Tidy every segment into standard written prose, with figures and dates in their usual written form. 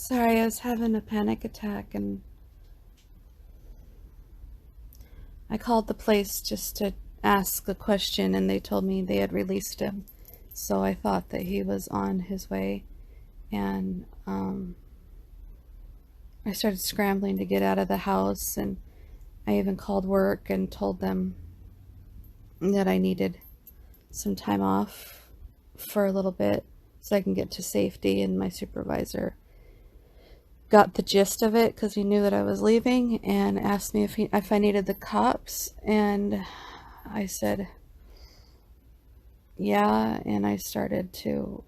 Sorry, I was having a panic attack and I called the place just to ask a question and they told me they had released him. So I thought that he was on his way and I started scrambling to get out of the house, and I even called work and told them that I needed some time off for a little bit so I can get to safety, and my supervisor got the gist of it because he knew that I was leaving and asked me if I needed the cops, and I said yeah, and I started to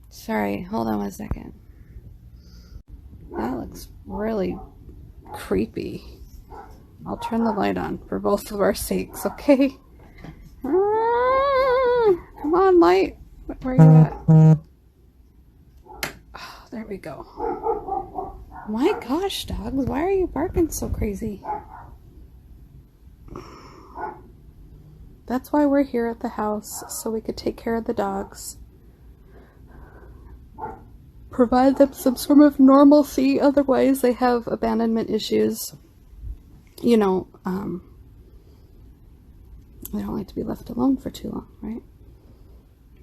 sorry, hold on one second. That looks really creepy. I'll turn the light on for both of our sakes, okay? Come on, light. Where are you at? Oh, there we go. My gosh, dogs, why are you barking so crazy? That's why we're here at the house, so we could take care of the dogs. Provide them some sort of normalcy, otherwise they have abandonment issues. You know, they don't like to be left alone for too long, right?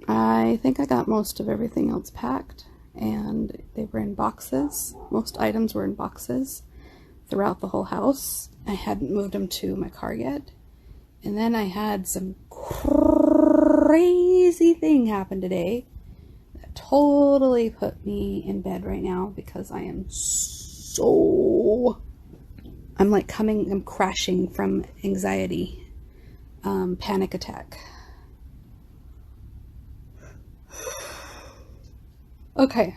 I think I got most of everything else packed, and they were in boxes. Most items were in boxes throughout the whole house. I hadn't moved them to my car yet. And then I had some crazy thing happen today that totally put me in bed right now because I am I'm crashing from anxiety, panic attack. Okay.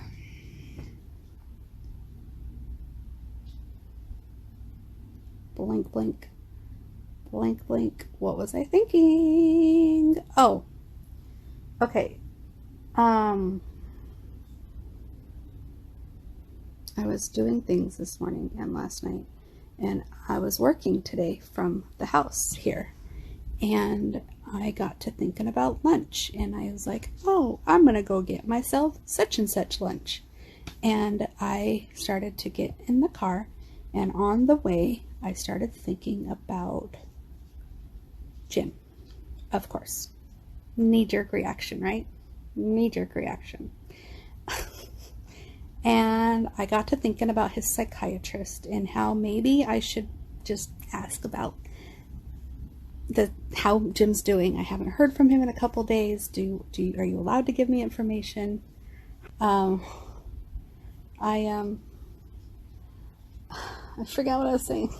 Blank, blank. Blank, blank. What was I thinking? Oh. Okay. I was doing things this morning and last night, and I was working today from the house here, and I got to thinking about lunch, and I was like, oh, I'm gonna go get myself such and such lunch. And I started to get in the car, and on the way I started thinking about Jim. Of course, knee-jerk reaction, right? Knee-jerk reaction. And I got to thinking about his psychiatrist and how maybe I should just ask about how Jim's doing. I haven't heard from him in a couple days. Are you allowed to give me information? I forgot what I was saying.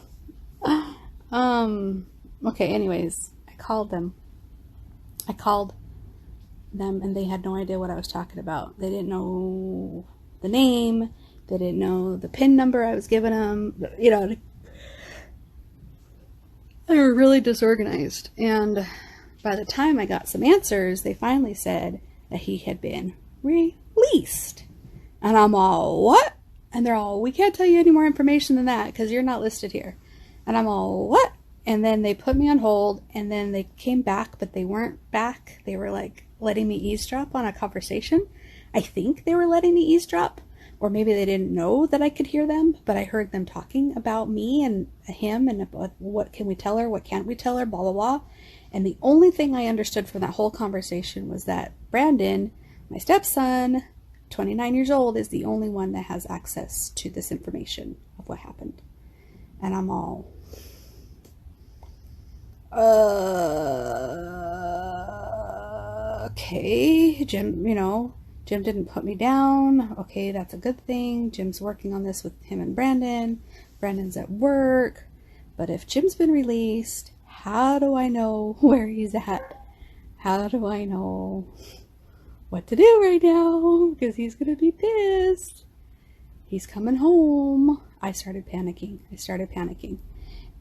Okay, anyways, I called them and they had no idea what I was talking about. They didn't know the name, they didn't know the PIN number I was giving them, you know, they were really disorganized. And by the time I got some answers, they finally said that he had been released. And I'm all, what? And they're all, we can't tell you any more information than that because you're not listed here. And I'm all, what? And then they put me on hold, and then they came back, but they weren't back. They were like letting me eavesdrop on a conversation. I think they were letting me eavesdrop, or maybe they didn't know that I could hear them, but I heard them talking about me and him and about what can we tell her, what can't we tell her, blah, blah, blah. And the only thing I understood from that whole conversation was that Brandon, my stepson, 29 years old, is the only one that has access to this information of what happened. And I'm all, okay, Jim, Jim didn't put me down. Okay, that's a good thing. Jim's working on this with him and Brandon. Brandon's at work. But if Jim's been released, how do I know where he's at? How do I know what to do right now? Because he's going to be pissed. He's coming home. I started panicking.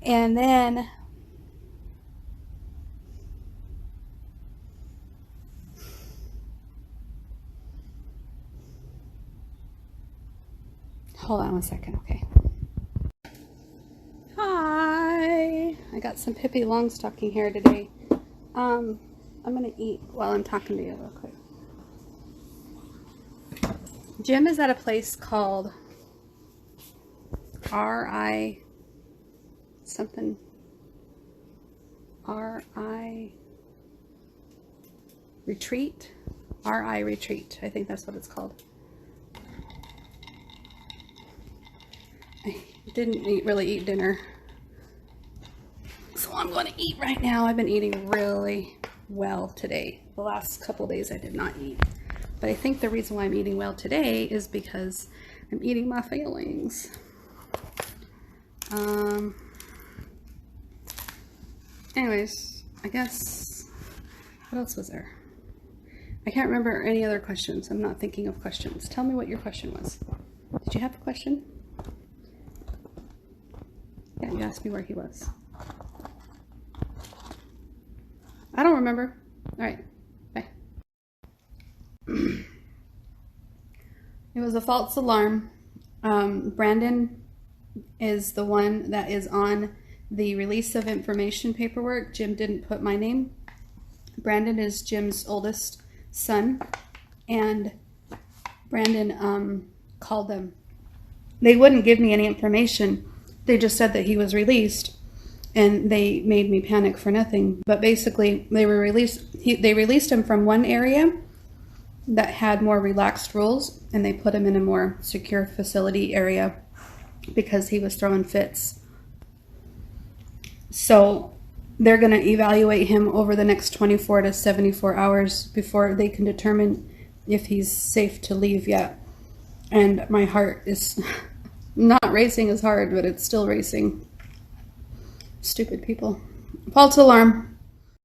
And then hold on one second, okay. Hi. I got some Pippi Longstocking hair today. I'm gonna eat while I'm talking to you real quick. Jim is at a place called R.I. something. R.I. Retreat? R.I. Retreat. I think that's what it's called. I didn't really eat dinner. So I'm going to eat right now. I've been eating really well today. The last couple days I did not eat. But I think the reason why I'm eating well today is because I'm eating my feelings. Anyways, I guess, what else was there? I can't remember any other questions. I'm not thinking of questions. Tell me what your question was. Did you have a question? Yeah, you asked me where he was. I don't remember. All right, bye. It was a false alarm. Brandon is the one that is on the release of information paperwork. Jim didn't put my name. Brandon is Jim's oldest son, and Brandon called them. They wouldn't give me any information. They just said that he was released, and they made me panic for nothing. But basically, they released him from one area that had more relaxed rules, and they put him in a more secure facility area because he was throwing fits. So they're going to evaluate him over the next 24 to 74 hours before they can determine if he's safe to leave yet. And my heart is not racing as hard, but it's still racing. Stupid people. False alarm.